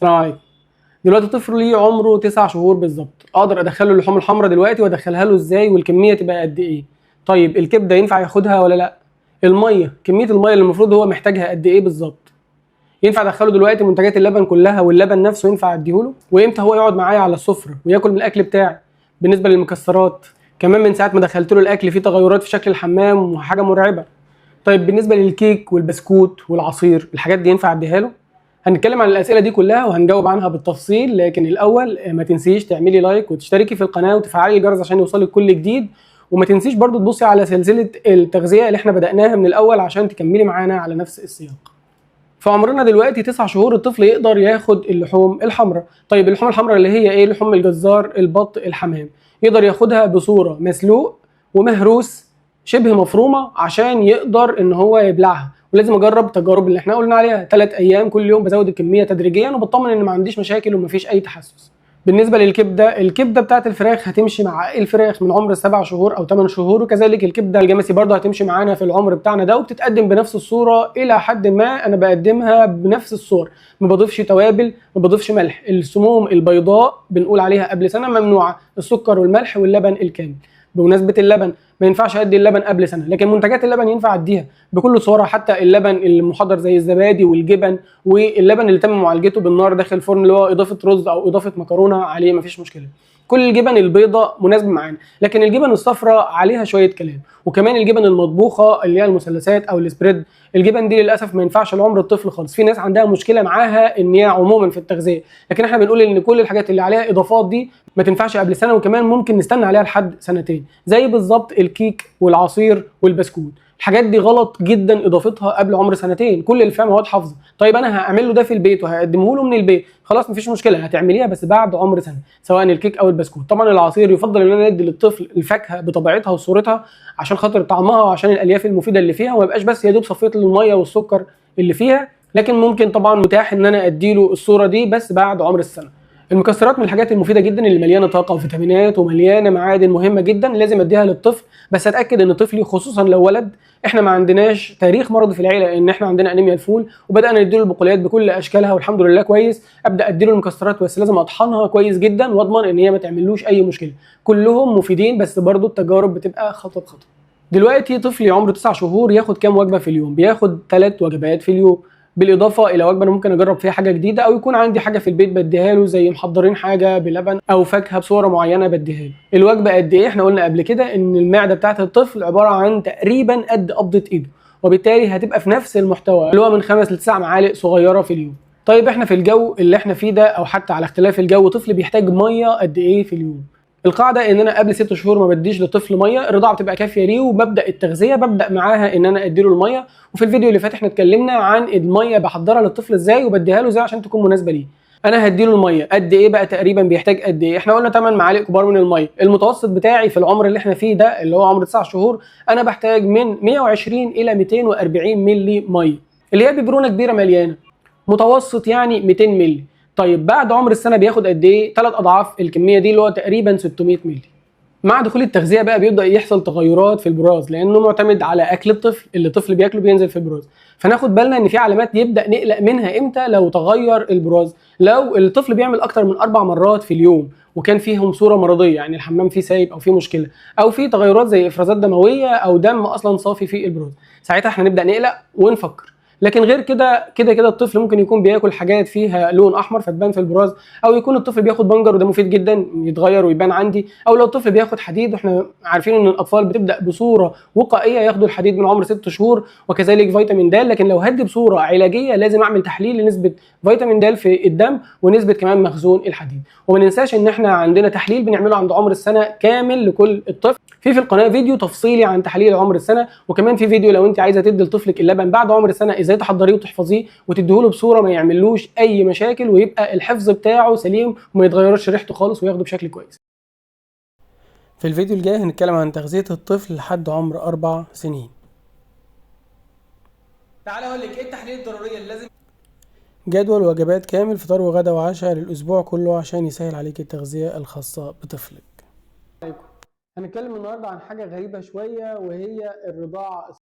السلام عليكم. دلوقتي طفل ليه عمره 9 شهور بالظبط، اقدر ادخله اللحوم الحمراء دلوقتي وادخلها له ازاي والكميه تبقى قد ايه؟ طيب الكبده ينفع ياخدها ولا لا؟ الميه، كميه الميه اللي المفروض هو محتاجها قد ايه بالظبط؟ ينفع ادخله دلوقتي منتجات اللبن كلها واللبن نفسه ينفع اديهوله؟ وامتى هو يقعد معايا على السفره وياكل من الاكل بتاعي؟ بالنسبه للمكسرات كمان من ساعه ما دخلت له الاكل فيه تغيرات في شكل الحمام وحاجه مرعبه. طيب بالنسبه للكيك والبسكوت والعصير الحاجات دي ينفع اديها له؟ هنتكلم عن الاسئله دي كلها وهنجاوب عنها بالتفصيل، لكن الاول ما تنسيش تعملي لايك وتشتركي في القناه وتفعلي الجرس عشان يوصلك كل جديد، وما تنسيش برضو تبصي على سلسله التغذيه اللي احنا بدأناها من الاول عشان تكملي معانا على نفس السياق. فعمرنا دلوقتي 9 شهور الطفل يقدر ياخد اللحوم الحمراء. طيب اللحوم الحمراء اللي هي ايه؟ لحوم الجزار، البط، الحمام، يقدر ياخدها بصوره مسلوق ومهروس شبه مفرومه عشان يقدر ان هو يبلعها. ولازم اجرب التجارب اللي احنا قلنا عليها 3 ايام كل يوم، بزود الكميه تدريجيا وبطمن ان ما عنديش مشاكل ومفيش اي تحسس. بالنسبه للكبده، الكبده بتاعت الفراخ هتمشي مع الفراخ من عمر 7 شهور او 8 شهور، وكذلك الكبده الجمسي برضه هتمشي معانا في العمر بتاعنا ده، وبتتقدم بنفس الصوره الى حد ما. انا بقدمها بنفس الصور، ما بضيفش توابل، ما بضيفش ملح. السموم البيضاء بنقول عليها قبل سنه ممنوعه، السكر والملح واللبن الكامل. بمناسبه اللبن، ما ينفعش ادي اللبن قبل سنه، لكن منتجات اللبن ينفع اديها بكل صورها، حتى اللبن المحضر زي الزبادي والجبن واللبن اللي تم معالجته بالنار داخل الفرن اللي هو اضافه رز او اضافه مكرونه عليه، مفيش مشكله. كل الجبن البيضاء مناسبه معانا، لكن الجبن الصفراء عليها شويه كلام. وكمان الجبن المطبوخه اللي هي المثلثات او السبريد، الجبن دي للاسف ما ينفعش لعمر الطفل خالص. في ناس عندها مشكله معاها ان هي عموما في التغذيه، لكن احنا بنقول ان كل الحاجات اللي عليها اضافات دي ما تنفعش قبل سنه، وكمان ممكن نستنى عليها لحد سنتين، زي بالظبط الكيك والعصير والبسكوت. الحاجات دي غلط جدا اضافتها قبل عمر سنتين، كل اللي فيها مواد حافظه. طيب انا هعمل له ده في البيت وهقدمه له من البيت، خلاص مفيش مشكله، هتعمليها بس بعد عمر سنه، سواء الكيك او البسكوت. طبعا العصير يفضل ان انا ادي للطفل الفاكهه بطبيعتها وصورتها عشان خاطر طعمها وعشان الالياف المفيده اللي فيها، وما يبقاش بس يا دوب صفيه الميه والسكر اللي فيها. لكن ممكن طبعا متاح ان انا ادي له الصوره دي بس بعد عمر السنه. المكسرات من الحاجات المفيده جدا اللي مليانه طاقه وفيتامينات ومليانه معادن مهمه جدا، لازم اديها للطفل، بس اتاكد ان طفلي خصوصا لو ولد. احنا ما عندناش تاريخ مرضي في العيله ان احنا عندنا انيميا الفول، وبدانا نديله البقوليات بكل اشكالها والحمد لله كويس. ابدا اديله المكسرات بس لازم اطحنها كويس جدا واضمن ان هي ما تعملوش اي مشكله. كلهم مفيدين بس برضو التجارب بتبقى خطوه بخطوه. دلوقتي طفلي عمره 9 شهور ياخد كام وجبه في اليوم؟ بياخد 3 وجبات في اليوم، بالاضافه الى وجبه انا ممكن اجرب فيها حاجه جديده، او يكون عندي حاجه في البيت بديها له زي محضرين حاجه بلبن او فاكهه بصوره معينه بديها له. الوجبه قد ايه؟ احنا قلنا قبل كده ان المعده بتاعه الطفل عباره عن تقريبا قد قبضه ايده، وبالتالي هتبقى في نفس المحتوى اللي هو من 5 ل 9 معالق صغيره في اليوم. طيب احنا في الجو اللي احنا فيه ده، او حتى على اختلاف الجو، طفل بيحتاج ميه قد ايه في اليوم؟ القاعده ان انا قبل 6 شهور ما بديش لطفل ميه، الرضاعه بتبقى كافيه ليه، وببدا التغذيه ببدا معاها ان انا اديله الميه. وفي الفيديو اللي فات احنا اتكلمنا عن الميه بحضرها للطفل ازاي وبديها له ازاي عشان تكون مناسبه ليه. انا هديله الميه قد ايه بقى؟ تقريبا بيحتاج قد ايه؟ احنا قلنا 8 معالق كبار من الميه. المتوسط بتاعي في العمر اللي احنا فيه ده اللي هو عمر 9 شهور، انا بحتاج من 120 الى 240 مللي ميه، اللي هي ببرونه كبيره مليانه. متوسط يعني 200 مللي. طيب بعد عمر السنه بياخد قد ايه؟ 3 اضعاف الكميه دي اللي هو تقريبا 600 مللي. مع دخول التغذيه بقى بيبدا يحصل تغيرات في البراز، لانه معتمد على اكل الطفل، اللي الطفل بياكله بينزل في البراز. فناخد بالنا ان في علامات يبدا نقلق منها امتى لو تغير البراز. لو الطفل بيعمل اكتر من 4 مرات في اليوم وكان فيهم صوره مرضيه، يعني الحمام فيه سايب او فيه مشكله، او فيه تغيرات زي افرازات دمويه او دم اصلا صافي في البراز، ساعتها احنا نبدا نقلق ونفكر. لكن غير كده كده الطفل ممكن يكون بياكل حاجات فيها لون احمر فتبان في البراز، او يكون الطفل بياخد بنجر وده مفيد جدا يتغير ويبان عندي، او لو الطفل بياخد حديد، واحنا عارفين ان الاطفال بتبدا بصوره وقائيه ياخدوا الحديد من عمر 6 شهور، وكذلك فيتامين د. لكن لو هدي بصوره علاجيه لازم اعمل تحليل لنسبه فيتامين د في الدم ونسبه كمان مخزون الحديد. وما ننساش ان احنا عندنا تحليل بنعمله عند عمر السنه كامل لكل الطفل. في القناه فيديو تفصيلي عن تحليل عمر السنه، وكمان في فيديو لو انت عايزه تدي لطفلك اللبن بعد عمر السنه ازاي تحضريه وتحفظيه وتديه له بصوره ما يعملوش اي مشاكل، ويبقى الحفظ بتاعه سليم وما يتغيرش ريحته خالص وياخده بشكل كويس. في الفيديو الجاي هنتكلم عن تغذيه الطفل لحد عمر 4 سنين. تعالى اقول لك ايه التحاليل الضروريه اللي لازم. جدول وجبات كامل فطار وغدا وعشاء للاسبوع كله عشان يسهل عليك التغذيه الخاصه بطفلك. هنتكلم النهارده عن حاجه غريبه شويه، وهي الرضاعه